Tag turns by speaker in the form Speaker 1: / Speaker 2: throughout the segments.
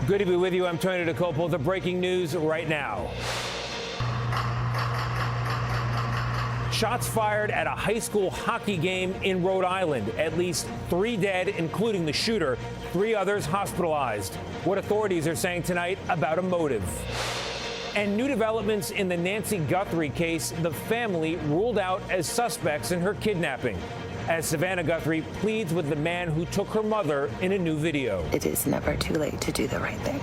Speaker 1: Good to be with you. I'm Tony DeCopel. The breaking news right now. Shots fired at a high school hockey game in Rhode Island. At least 3 dead, including the shooter. 3 others hospitalized. What authorities are saying tonight about a motive. And new developments in the Nancy Guthrie case. The family ruled out as suspects in her kidnapping, as Savannah Guthrie pleads with the man who took her mother in a new video.
Speaker 2: It is never too late to do the right thing.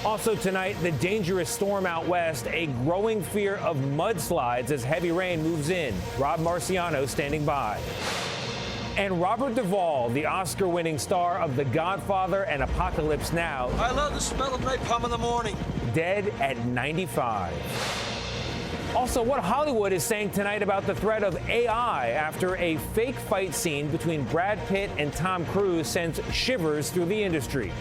Speaker 1: Also tonight, the dangerous storm out west, a growing fear of mudslides as heavy rain moves in. Rob Marciano standing by. And Robert Duvall, the Oscar-winning star of The Godfather and Apocalypse Now.
Speaker 3: I love the smell of napalm in the morning.
Speaker 1: Dead at 95. Also, what Hollywood is saying tonight about the threat of AI after a fake fight scene between Brad Pitt and Tom Cruise sends shivers through the industry.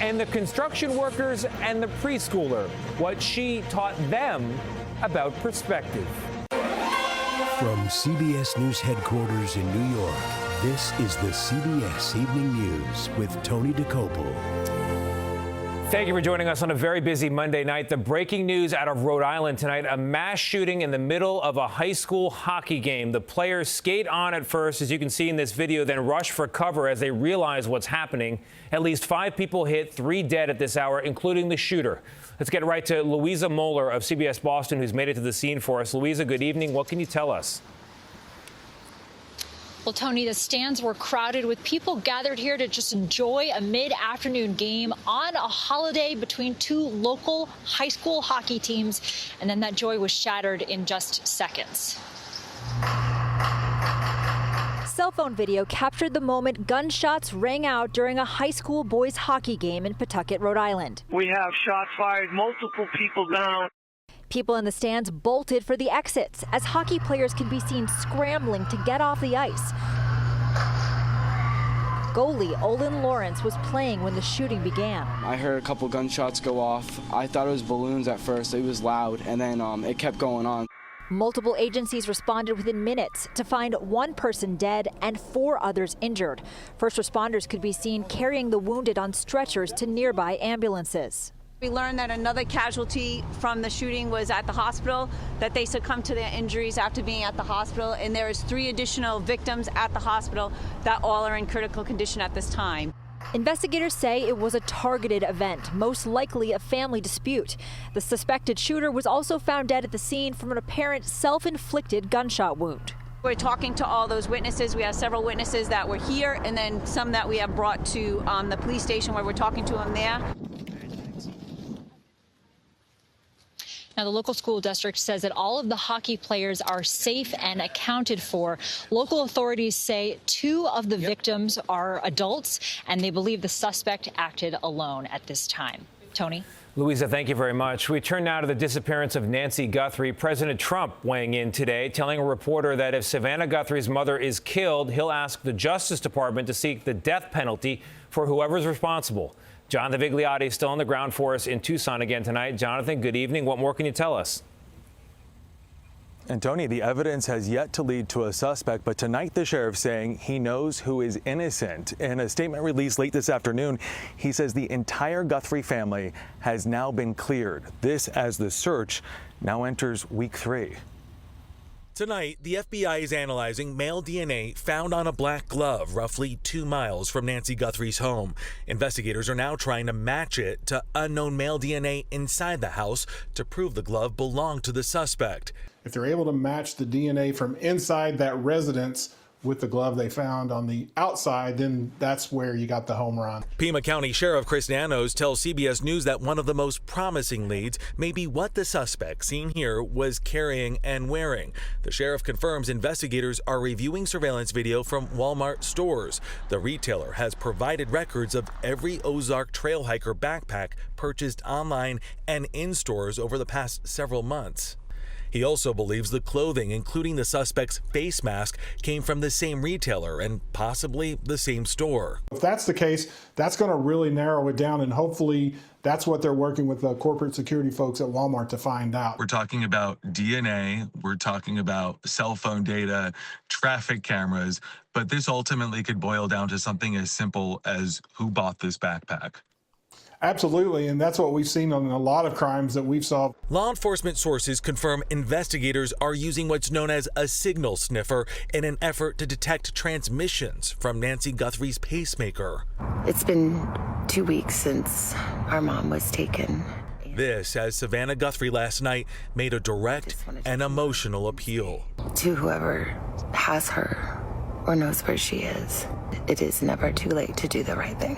Speaker 1: And the construction workers and the preschooler, what she taught them about perspective.
Speaker 4: From CBS News headquarters in New York, this is the CBS Evening News with Tony DeCopel.
Speaker 1: Thank you for joining us on a very busy Monday night. The breaking news out of Rhode Island tonight, a mass shooting in the middle of a high school hockey game. The players skate on at first, as you can see in this video, then rush for cover as they realize what's happening. At least 5 people hit, 3 dead at this hour, including the shooter. Let's get right to Louisa Moeller of CBS Boston, who's made it to the scene for us. Louisa, good evening. What can you tell us?
Speaker 5: Well, Tony, the stands were crowded with people gathered here to just enjoy a mid-afternoon game on a holiday between 2 local high school hockey teams. And then that joy was shattered in just seconds.
Speaker 6: Cell phone video captured the moment gunshots rang out during a high school boys hockey game in Pawtucket, Rhode Island.
Speaker 7: We have shots fired, multiple people down.
Speaker 6: People in the stands bolted for the exits as hockey players can be seen scrambling to get off the ice. Goalie Olin Lawrence was playing when the shooting began.
Speaker 8: I heard a couple gunshots go off. I thought it was balloons at first. It was loud, and then it kept going on.
Speaker 6: Multiple agencies responded within minutes to find 1 person dead and 4 others injured. First responders could be seen carrying the wounded on stretchers to nearby ambulances.
Speaker 9: We learned that another casualty from the shooting was at the hospital, that they succumbed to their injuries after being at the hospital, and there is 3 additional victims at the hospital that all are in critical condition at this time.
Speaker 6: Investigators say it was a targeted event, most likely a family dispute. The suspected shooter was also found dead at the scene from an apparent self-inflicted gunshot wound.
Speaker 9: We're talking to all those witnesses. We have several witnesses that were here, and then some that we have brought to the police station where we're talking to them there.
Speaker 5: Now, the local school district says that all of the hockey players are safe and accounted for. Local authorities say 2 of the victims are adults, and they believe the suspect acted alone at this time. Tony?
Speaker 1: Louisa, thank you very much. We turn now to the disappearance of Nancy Guthrie. President Trump weighing in today, telling a reporter that if Savannah Guthrie's mother is killed, he'll ask the Justice Department to seek the death penalty for whoever's responsible. Jonathan Vigliotti is still on the ground for us in Tucson again tonight. Jonathan, good evening. What more can you tell us?
Speaker 10: And Tony, the evidence has yet to lead to a suspect, but tonight the sheriff saying he knows who is innocent. In a statement released late this afternoon, he says the entire Guthrie family has now been cleared. This as the search now enters week 3.
Speaker 11: Tonight, the FBI is analyzing male DNA found on a black glove roughly 2 miles from Nancy Guthrie's home. Investigators are now trying to match it to unknown male DNA inside the house to prove the glove belonged to the suspect.
Speaker 12: If they're able to match the DNA from inside that residence with the glove they found on the outside, then that's where you got the home run.
Speaker 11: Pima County Sheriff Chris Nanos tells CBS News that one of the most promising leads may be what the suspect seen here was carrying and wearing. The sheriff confirms investigators are reviewing surveillance video from Walmart stores. The retailer has provided records of every Ozark Trail Hiker backpack purchased online and in stores over the past several months. He also believes the clothing, including the suspect's face mask, came from the same retailer and possibly the same store.
Speaker 12: If that's the case, that's going to really narrow it down, and hopefully that's what they're working with the corporate security folks at Walmart to find out.
Speaker 13: We're talking about DNA, we're talking about cell phone data, traffic cameras, but this ultimately could boil down to something as simple as who bought this backpack.
Speaker 12: Absolutely, and that's what we've seen on a lot of crimes that we've solved.
Speaker 11: Law enforcement sources confirm investigators are using what's known as a signal sniffer in an effort to detect transmissions from Nancy Guthrie's pacemaker.
Speaker 2: It's been 2 weeks since our mom was taken.
Speaker 11: This, as Savannah Guthrie last night made a direct and emotional appeal.
Speaker 2: To whoever has her or knows where she is, it is never too late to do the right thing.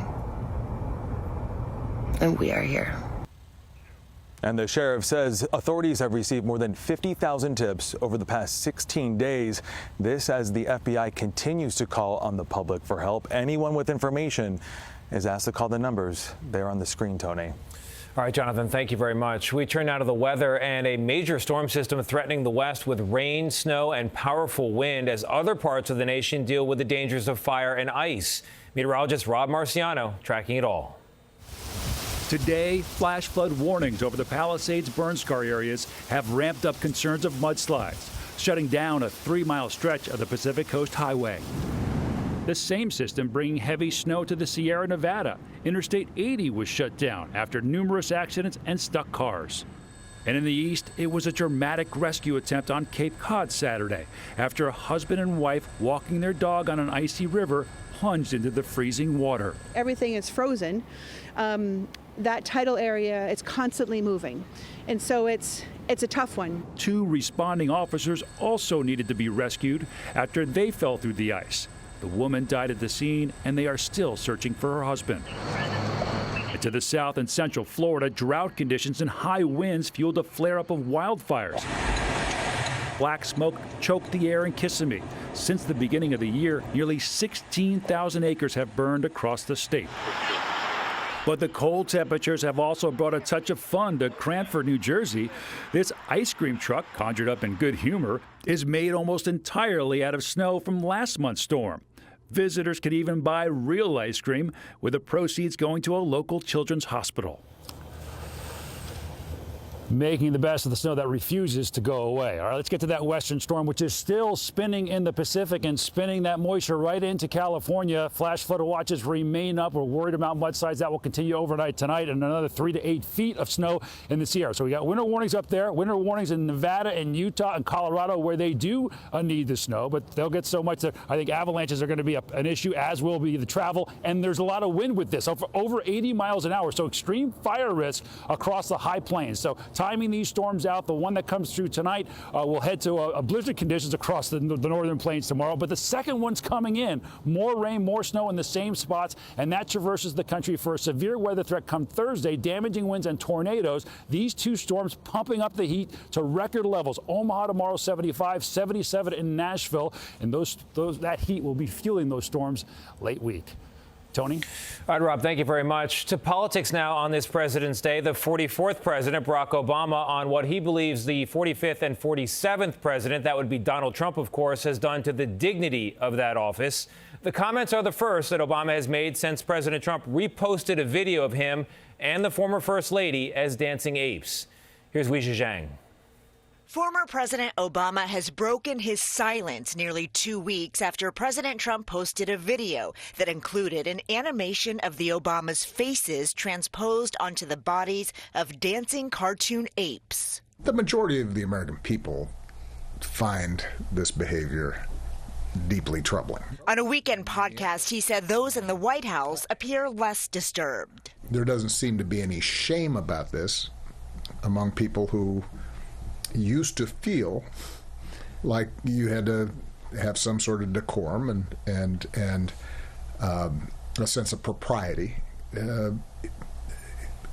Speaker 2: And we are here.
Speaker 10: And the sheriff says authorities have received more than 50,000 tips over the past 16 days. This as the FBI continues to call on the public for help. Anyone with information is asked to call the numbers there on the screen, Tony.
Speaker 1: All right, Jonathan, thank you very much. We turn now to the weather, and a major storm system threatening the west with rain, snow, and powerful wind as other parts of the nation deal with the dangers of fire and ice. Meteorologist Rob Marciano tracking it all.
Speaker 14: Today, flash flood warnings over the Palisades burn scar areas have ramped up concerns of mudslides, shutting down a 3-mile stretch of the Pacific Coast Highway. The same system bringing heavy snow to the Sierra Nevada. Interstate 80 was shut down after numerous accidents and stuck cars. And in the east, it was a dramatic rescue attempt on Cape Cod Saturday after a husband and wife walking their dog on an icy river plunged into the freezing water.
Speaker 15: Everything is frozen. That tidal area is constantly moving. And so it's a tough one. 2 responding officers also needed to be rescued after they fell through the ice. The woman died at the scene, and they are still searching for her husband. And to the south and central Florida, drought conditions and high winds fueled a flare-up of wildfires. Black smoke choked the air in Kissimmee. Since the beginning of the year, nearly 16,000 acres have burned across the state. But the cold temperatures have also brought a touch of fun to Cranford, New Jersey. This ice cream truck, conjured up in good humor, is made almost entirely out of snow from last month's storm. Visitors can even buy real ice cream, with the proceeds going to a local children's hospital. Making the best of the snow that refuses to go away. All right, let's get to that western storm, which is still spinning in the Pacific and spinning that moisture right into California. Flash flood watches remain up. We're worried about mudslides. That will continue overnight tonight, and another 3 to 8 feet of snow in the Sierra. So we got winter warnings up there, winter warnings in Nevada and Utah and Colorado, where they do need the snow, but they'll get so much that I think avalanches are going to be an issue, as will be the travel. And there's a lot of wind with this, over 80 miles an hour. So extreme fire risk across the high plains. So timing these storms out, the one that comes through tonight will head to blizzard conditions across the northern plains tomorrow. But the second one's coming in. More rain, more snow in the same spots, and that traverses the country for a severe weather threat come Thursday, damaging winds and tornadoes. These 2 storms pumping up the heat to record levels. Omaha tomorrow 75, 77 in Nashville, and that heat will be fueling those storms late week. Tony?
Speaker 1: All right, Rob, thank you very much. To politics now on this President's Day. The 44th president, Barack Obama, on what he believes the 45th and 47th president, that would be Donald Trump, of course, has done to the dignity of that office. The comments are the first that Obama has made since President Trump reposted a video of him and the former First Lady as dancing apes. Here's Weijia Zhang.
Speaker 16: Former President Obama has broken his silence nearly 2 weeks after President Trump posted a video that included an animation of the Obamas' faces transposed onto the bodies of dancing cartoon apes.
Speaker 17: The majority of the American people find this behavior deeply troubling.
Speaker 16: On a weekend podcast, he said those in the White House appear less disturbed.
Speaker 17: There doesn't seem to be any shame about this among people who used to feel like you had to have some sort of decorum and a sense of propriety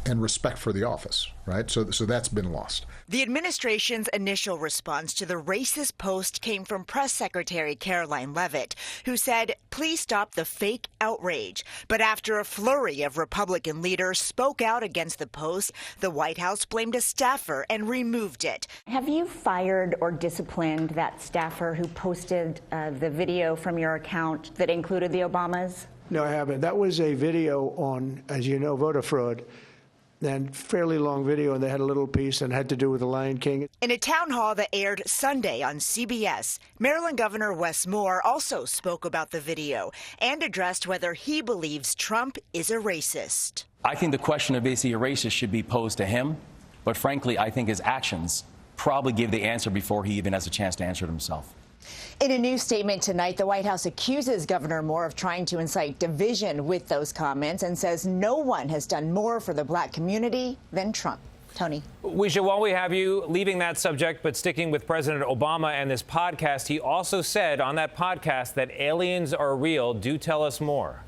Speaker 17: and respect for the office, right? So that's been lost.
Speaker 16: The administration's initial response to the racist post came from Press Secretary Caroline Leavitt, who said, "Please stop the fake outrage." But after a flurry of Republican leaders spoke out against the post, the White House blamed a staffer and removed it.
Speaker 18: Have you fired or disciplined that staffer who posted the video from your account that included the Obamas?
Speaker 19: No, I haven't. That was a video on, as you know, voter fraud. And fairly long video, and they had a little piece and had to do with the Lion King.
Speaker 16: In a town hall that aired Sunday on CBS, Maryland Governor Wes Moore also spoke about the video and addressed whether he believes Trump is a racist.
Speaker 20: I think the question of is he a racist should be posed to him, but frankly, I think his actions probably give the answer before he even has a chance to answer it himself.
Speaker 16: In a new statement tonight, the White House accuses Governor Moore of trying to incite division with those comments and says no one has done more for the black community than Trump. Tony.
Speaker 1: Weijia, while we have you, leaving that subject but sticking with President Obama and this podcast, he also said on that podcast that aliens are real. Do tell us more.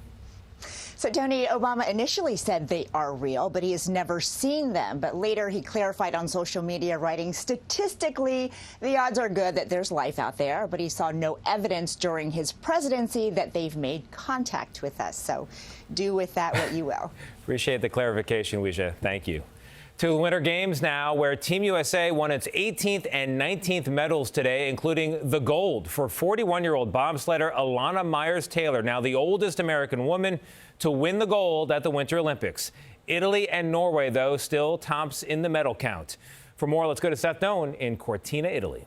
Speaker 16: So, Tony, Obama initially said they are real, but he has never seen them. But later he clarified on social media, writing, statistically, the odds are good that there's life out there, but he saw no evidence during his presidency that they've made contact with us. So do with that what you will.
Speaker 1: Appreciate the clarification, Weijia. Thank you. To the Winter Games now, where Team USA won its 18th and 19th medals today, including the gold for 41-year-old bobsledder Ilana Myers-Taylor, now the oldest American woman to win the gold at the Winter Olympics. Italy and Norway, though, still tops in the medal count. For more, let's go to Seth Doan in Cortina, Italy.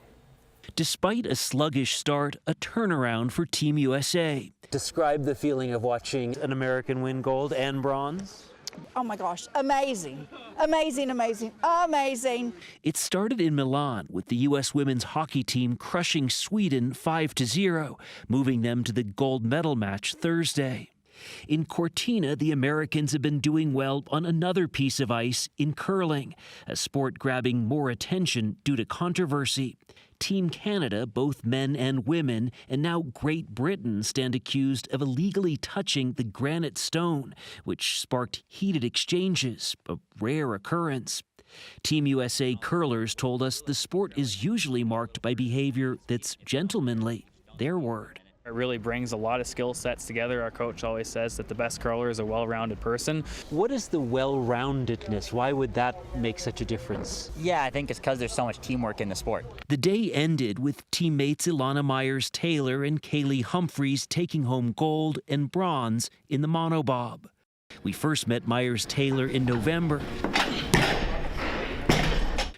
Speaker 21: Despite a sluggish start, a turnaround for Team USA.
Speaker 22: Describe the feeling of watching an American win gold and bronze.
Speaker 23: Oh my gosh, amazing, amazing, amazing, amazing.
Speaker 21: It started in Milan with the U.S. women's hockey team crushing Sweden 5-0, moving them to the gold medal match Thursday. In Cortina, the Americans have been doing well on another piece of ice in curling, a sport grabbing more attention due to controversy. Team Canada, both men and women, and now Great Britain stand accused of illegally touching the granite stone, which sparked heated exchanges, a rare occurrence. Team USA curlers told us the sport is usually marked by behavior that's gentlemanly, their word.
Speaker 24: It really brings a lot of skill sets together. Our coach always says that the best curler is a well-rounded person.
Speaker 22: What is the well-roundedness? Why would that make such a difference?
Speaker 25: Yeah, I think it's because there's so much teamwork in the sport.
Speaker 21: The day ended with teammates Ilana Myers-Taylor and Kaylee Humphreys taking home gold and bronze in the monobob. We first met Myers-Taylor in November.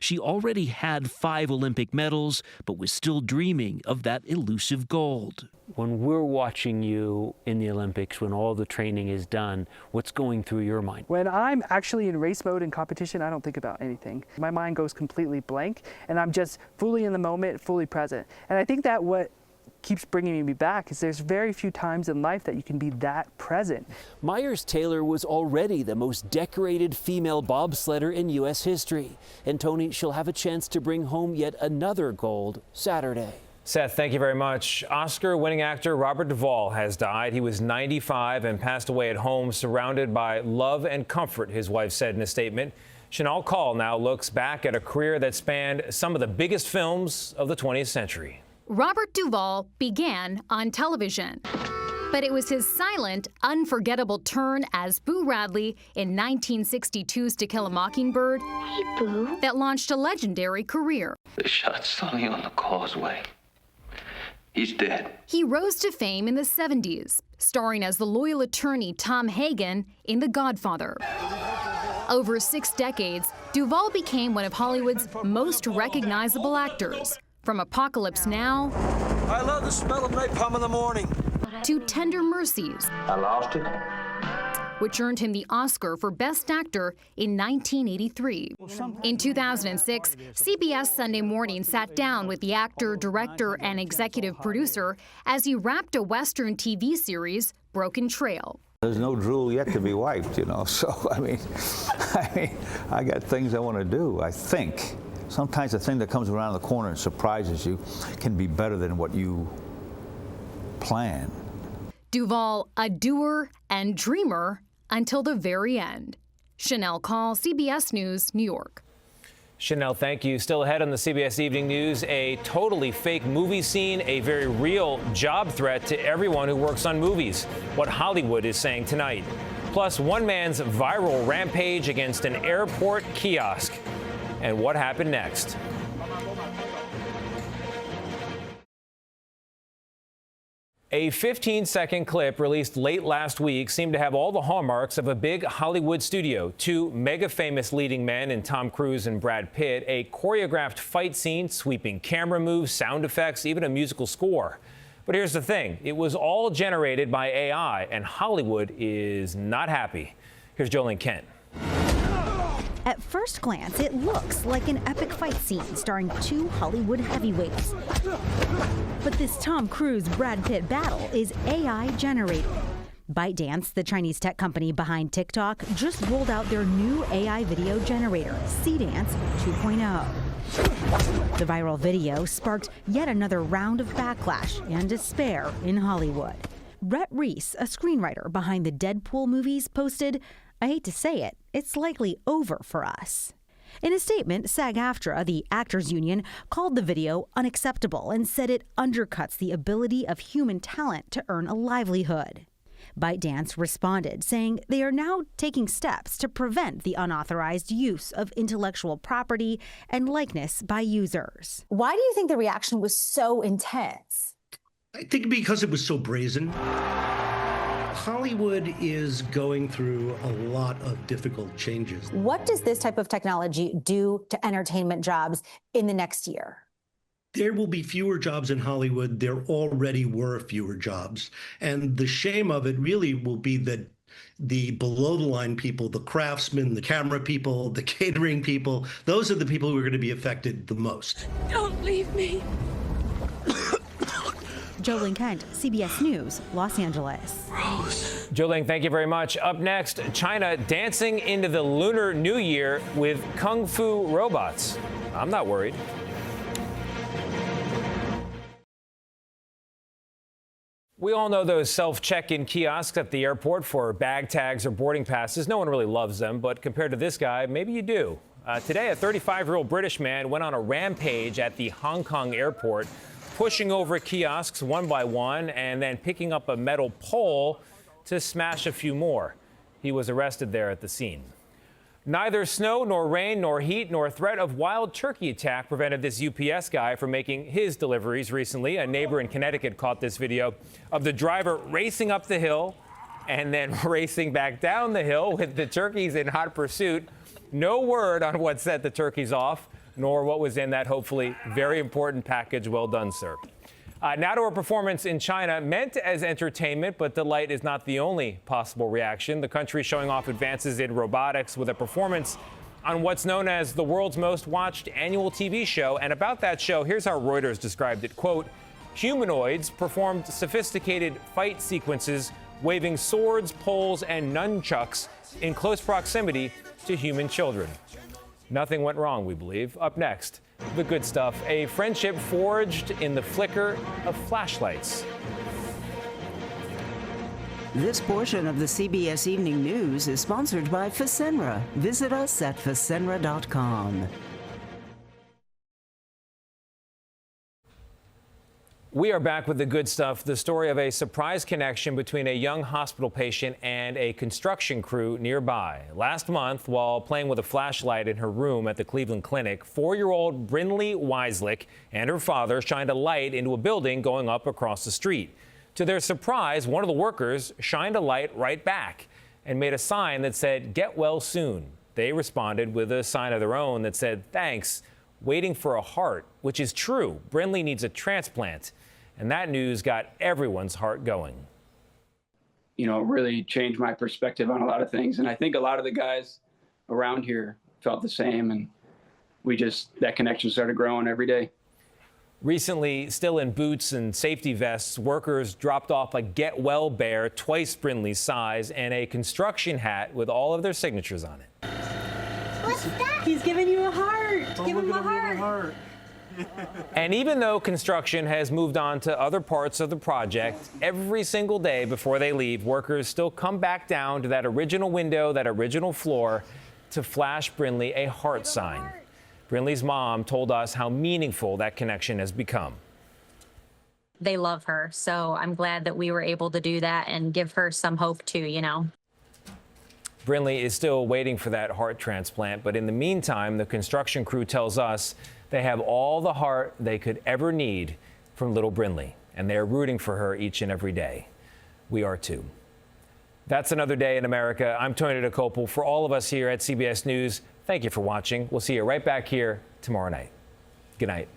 Speaker 21: She already had 5 Olympic medals, but was still dreaming of that elusive gold.
Speaker 22: When we're watching you in the Olympics, when all the training is done, what's going through your mind?
Speaker 26: When I'm actually in race mode and competition, I don't think about anything. My mind goes completely blank, and I'm just fully in the moment, fully present. And I think that what keeps bringing me back is there's very few times in life that you can be that present.
Speaker 22: Myers-Taylor was already the most decorated female bobsledder in U.S. history. And Tony, she'll have a chance to bring home yet another gold Saturday.
Speaker 1: Seth, thank you very much. Oscar-winning actor Robert Duvall has died. He was 95 and passed away at home, surrounded by love and comfort, his wife said in a statement. Chanel Call now looks back at a career that spanned some of the biggest films of the 20th century.
Speaker 27: Robert Duvall began on television, but it was his silent, unforgettable turn as Boo Radley in 1962's To Kill a Mockingbird that launched a legendary career.
Speaker 28: They shot Sonny on the causeway. He's dead.
Speaker 27: He rose to fame in the 70s, starring as the loyal attorney Tom Hagen in The Godfather. Over 6 decades, Duvall became one of Hollywood's most recognizable actors. From Apocalypse Now,
Speaker 3: I love the smell of napalm in the morning,
Speaker 27: to Tender Mercies,
Speaker 28: I lost it.
Speaker 27: which earned him the Oscar for Best Actor in 1983. In 2006, CBS Sunday Morning sat down with the actor, director, and executive producer as he wrapped a Western TV series, Broken Trail.
Speaker 29: There's no drool yet to be wiped, you know, so I got things I want to do, I think. Sometimes the thing that comes around the corner and surprises you can be better than what you plan.
Speaker 27: Duvall, a doer and dreamer until the very end. Chanel Call, CBS News, New York.
Speaker 1: Chanel, thank you. Still ahead on the CBS Evening News, a totally fake movie scene, a very real job threat to everyone who works on movies. What Hollywood is saying tonight. Plus, one man's viral rampage against an airport kiosk. And what happened next? A 15-second clip released late last week seemed to have all the hallmarks of a big Hollywood studio. 2 mega-famous leading men in Tom Cruise and Brad Pitt, a choreographed fight scene, sweeping camera moves, sound effects, even a musical score. But here's the thing. It was all generated by AI, and Hollywood is not happy. Here's Here's Jolene Kent.
Speaker 4: At first glance, it looks like an epic fight scene starring two Hollywood heavyweights. But this Tom Cruise-Brad Pitt battle is AI generated. ByteDance, the Chinese tech company behind TikTok, just rolled out their new AI video generator, CDance 2.0. The viral video sparked yet another round of backlash and despair in Hollywood. Rhett Reese, a screenwriter behind the Deadpool movies, posted, "I hate to say it, it's likely over for us." In a statement, SAG-AFTRA, the actors union, called the video unacceptable and said it undercuts the ability of human talent to earn a livelihood. ByteDance responded, saying they are now taking steps to prevent the unauthorized use of intellectual property and likeness by users.
Speaker 5: Why do you think the reaction was so intense?
Speaker 6: I think because it was so brazen. Hollywood is going through a lot of difficult changes.
Speaker 5: What does this type of technology do to entertainment jobs in the next year?
Speaker 6: There will be fewer jobs in Hollywood. There already were fewer jobs. And the shame of it really will be that the below the line people, the craftsmen, the camera people, the catering people, those are the people who are going to be affected the most.
Speaker 4: Don't leave me. Jolene Kent, CBS News, Los Angeles.
Speaker 1: Jolene, thank you very much. Up next, China dancing into the Lunar New Year with Kung Fu robots. I'm not worried. We all know those self-check-in kiosks at the airport for bag tags or boarding passes. No one really loves them, but compared to this guy, maybe you do. Today, a 35-year-old British man went on a rampage at the Hong Kong airport, pushing over kiosks one by one and then picking up a metal pole to smash a few more. He was arrested there at the scene. Neither snow, nor rain, nor heat, nor threat of wild turkey attack prevented this UPS guy from making his deliveries recently. A neighbor in Connecticut caught this video of the driver racing up the hill and then racing back down the hill with the turkeys in hot pursuit. No word on what set the turkeys off, nor what was in that hopefully very important package. Well done, sir. Now to a performance in China meant as entertainment, but delight is not the only possible reaction. The country showing off advances in robotics with a performance on what's known as the world's most watched annual TV show. And about that show, here's how Reuters described it. Quote, humanoids performed sophisticated fight sequences waving swords, poles, and nunchucks in close proximity to human children. Nothing went wrong, we believe. Up next, the good stuff. A friendship forged in the flicker of flashlights.
Speaker 7: This portion of the CBS Evening News is sponsored by Fasenra. Visit us at fasenra.com.
Speaker 1: We are back with the good stuff. The story of a surprise connection between a young hospital patient and a construction crew nearby. Last month, while playing with a flashlight in her room at the Cleveland Clinic, 4-year-old Brinley Weislich and her father shined a light into a building going up across the street. To their surprise, one of the workers shined a light right back and made a sign that said, "Get well soon." They responded with a sign of their own that said, "Thanks, waiting for a heart," which is true. Brinley needs a transplant. And that news got everyone's heart going.
Speaker 8: You know, it really changed my perspective on a lot of things. And I think a lot of the guys around here felt the same. And that connection started growing every day.
Speaker 1: Recently, still in boots and safety vests, workers dropped off a Get Well bear twice Brinley's size and a construction hat with all of their signatures on it.
Speaker 9: What's that? He's giving you a heart. Give him a heart.
Speaker 1: And even though construction has moved on to other parts of the project, every single day before they leave, workers still come back down to that original window, that original floor, to flash Brinley a heart sign. Brinley's mom told us how meaningful that connection has become.
Speaker 11: They love her, so I'm glad that we were able to do that and give her some hope too, you know.
Speaker 1: Brinley is still waiting for that heart transplant, but in the meantime, the construction crew tells us they have all the heart they could ever need from little Brinley, and they are rooting for her each and every day. We are too. That's another day in America. I'm Tony DeCopel. For all of us here at CBS News, thank you for watching. We'll see you right back here tomorrow night. Good night.